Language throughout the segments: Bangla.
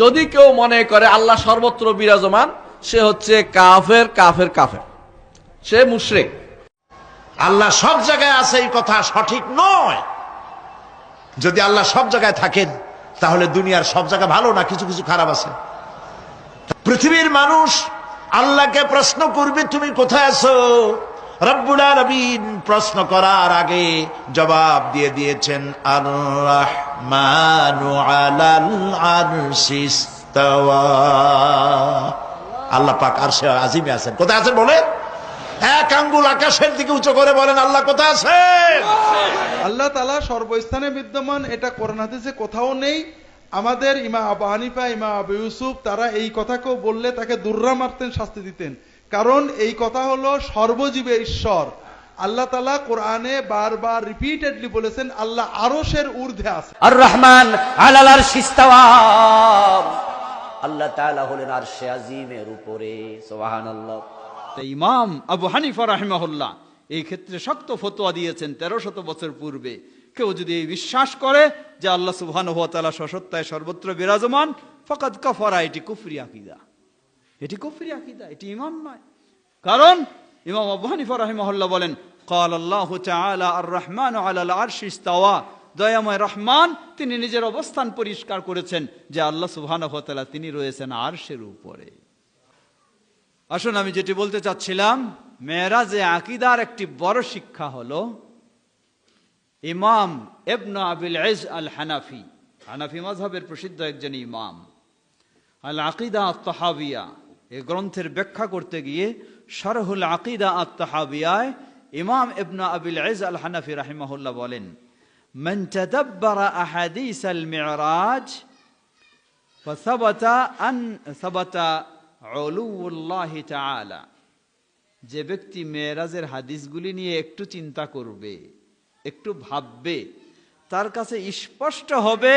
যদি কেউ মনে করে আল্লাহ সর্বত্র বিরাজমান, সে হচ্ছে কাফের কাফের কাফের, সে মুশরিক। আল্লাহ সব জায়গায় আছে এই কথা সঠিক নয়। যদি আল্লাহ সব জায়গায় থাকেন তাহলে দুনিয়ার সব জায়গা ভালো না, কিছু কিছু খারাপ আছে। পৃথিবীর মানুষ আল্লাহকে প্রশ্ন করবে তুমি কোথায় আছো। রব্বুল আলামিন প্রশ্ন করার আগে জবাব দিয়ে দিয়েছেন, আর রাহমানু আলাল আরশি ইস্তাওয়া। আল্লাহ পাক আরশে আজিমে আছেন। কোথায় আছেন বলে? এক আঙ্গুল আকাশের দিকে উঁচু করে বলেন আল্লাহ কোথায় আছেন? আল্লাহ তাআলা সর্বস্থানে বিদ্যমান, এটা কোরআন হাদিসে কোথাও নেই। আমাদের ইমাম আবু হানিফা, ইমাম আবু ইউসুফ তারা এই কথাকেও বললে তাকে দুর্রা মারতেন, শাস্তি দিতেন। কারণ এই কথা হলো সর্বজীবে ঈশ্বর। আল্লাহ তাআলা কোরআনে বারবার রিপিটেডলি বলেছেন আল্লাহ আরশের ঊর্ধ্বে আছে। আর রহমান আলাল আরশি ইস্তাওয়া, আল্লাহ তাআলা হলেন আরশে আজিমের উপরে। সুবহানাল্লাহ। ইমাম আবু হানিফা রাহিমাহুল্লাহ এই ক্ষেত্রে শক্ত ফতোয়া দিয়েছেন 1300 বছর পূর্বে। কেউ যদি এই বিশ্বাস করে যে আল্লাহ সুবহানাহু ওয়া তাআলা সসত্তায় সর্বত্র বিরাজমান, ফাকাদ কাফারা, এটি কুফরি আকীদা, এটি কুফরি আকীদা, এটি ঈমান নয়। কারণ ইমাম আবু হানিফা রাহিমাহুল্লাহ বলেন, ক্বাল আল্লাহু তাআলা আর রহমানু আলাল আরশি ইস্তাওয়া, দয়াময় রহমান তিনি নিজের অবস্থান পরিষ্কার করেছেন যে আল্লাহ সুবহানাহু ওয়া তাআলা তিনি রয়েছেন আরশের উপরে। আসুন, আমি যেটি বলতে চাচ্ছিলাম, মেরাজে আকীদার একটি বড় শিক্ষা হলো ইমাম ইবনে আবিল ইজ আল হানাফি, হানাফি মাযহাবের প্রসিদ্ধ একজন ইমাম, আল আকীদা আত-তাহাবিয়া এই গ্রন্থের ব্যাখ্যা করতে গিয়ে শারহুল আকীদা আত-তাহাবিয়ায় ইমাম ইবনে আবিল ইজ আল হানাফি রাহিমাহুল্লাহ বলেন, মান তাদাব্বারা আহাদিস আল মিরাজ ফাসাবাতা আন সাবাতা উলুউল্লাহি তাআলা, যে ব্যক্তি মেরাজের হাদিসগুলি নিয়ে একটু চিন্তা করবে, একটু ভাববে, তার কাছে স্পষ্ট হবে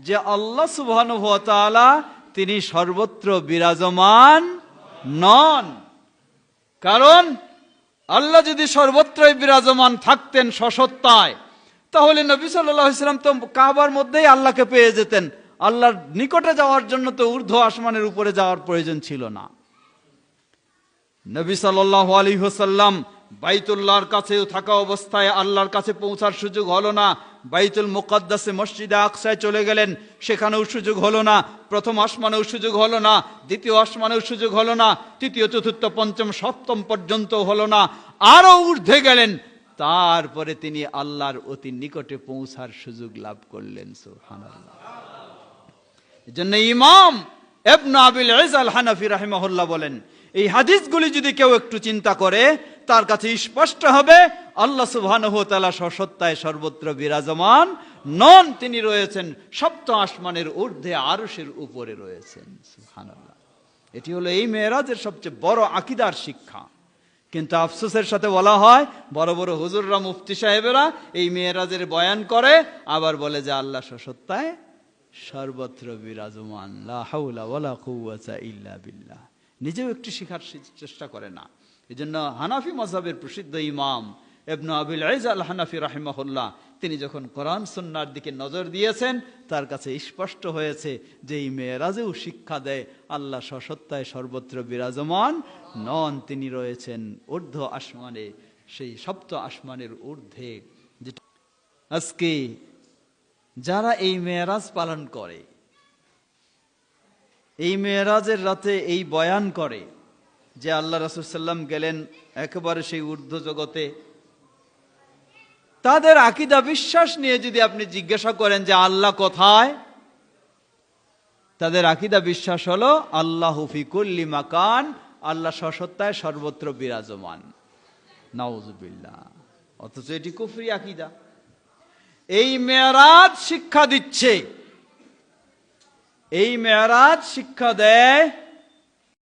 যে আল্লাহ সুবহানাহু ওয়া তাআলা তিনি সর্বত্র বিরাজমান নন। কারণ আল্লাহ যদি সর্বত্রই বিরাজমান থাকতেন সসত্তায়, তাহলে নবী সাল্লাল্লাহু আলাইহি ওয়াসাল্লাম তো কাবার মধ্যেই আল্লাহকে পেয়ে যেতেন। আল্লাহর নিকটে যাওয়ার জন্য তো ঊর্ধ্ব আসমানের উপরে যাওয়ার প্রয়োজন ছিল না। নবী সাল্লাল্লাহু আলাইহি ওয়াসাল্লাম বাইতুল্লাহর কাছেও থাকা অবস্থায় আল্লাহর কাছে পৌঁছার সুযোগ হলো না। বাইতুল মুকাদ্দাসে মসজিদে আকসায় চলে গেলেন, সেখানেও সুযোগ হলো না। প্রথম আসমানেও সুযোগ হলো না, দ্বিতীয় আসমানেও সুযোগ হলো না, তৃতীয় চতুর্থ পঞ্চম সপ্তম পর্যন্ত হলো না, আরো ঊর্ধ্বে গেলেন। তারপরে তিনি আল্লাহর অতি নিকটে পৌঁছার সুযোগ লাভ করলেন। সুবহানাল্লাহ। এজন্য ইমাম ইবনে আবিল ইজ আল হানাফি রাহিমাহুল্লাহ বলেন, এই হাদিসগুলি যদি কেউ একটু চিন্তা করে, তার কাছে স্পষ্ট হবে আল্লাহ সুবহানাহু ওয়া তাআলা সসত্তায় সর্বত্র বিরাজমান নন, তিনি রয়েছেন সপ্ত আসমানের ঊর্ধ্বে, আরশের উপরে রয়েছেন। সুবহানাল্লাহ। এটি হলো এই মেরাজের সবচেয়ে বড় আকীদার শিক্ষা। কিন্তু আফসোসের সাথে বলা হয়, বড় বড় হুজুররা, মুফতি সাহেবেরা এই মেরাজের বয়ান করে, আবার বলে যে আল্লাহ সসত্তায় সর্বত্র বিরাজমান, লা হাওলা ওয়ালা কুওয়াতা ইল্লা বিল্লাহ। নিজেও একটু শিখার চেষ্টা করে না। এজন্য হানাফি মাযহাবের প্রসিদ্ধ ইমাম ইবনে আবিল ইজ আল হানাফি রাহিমাহুল্লাহ তিনি যখন কোরআন সুন্নাহর দিকে নজর দিয়েছেন, তার কাছে স্পষ্ট হয়েছে যে এই মেরাজেও শিক্ষা দেয় আল্লাহ সসত্তায় সর্বত্র বিরাজমান নন, তিনি রয়েছেন ঊর্ধ্ব আসমানে, সেই সপ্ত আসমানের ঊর্ধ্বে। আজকে যারা এই মেরাজ পালন করে, এই মেরাজের রাতে এই বয়ান করে যে আল্লাহ রাসূল সাল্লাম গেলেন একেবারে সেই ঊর্ধ্ব জগতে, তাদের আকীদা বিশ্বাস নিয়ে যদি আপনি জিজ্ঞাসা করেন যে আল্লাহ কোথায়, তাদের আকীদা বিশ্বাস হলো আল্লাহু ফি কুল্লি মাকান, আল্লাহ সসত্তায় সর্বত্র বিরাজমান। নাউযুবিল্লাহ। অথচ এটি কুফরি আকীদা। এই মেরাজ শিক্ষা দিচ্ছে, এই মেরাজ শিক্ষা দেয়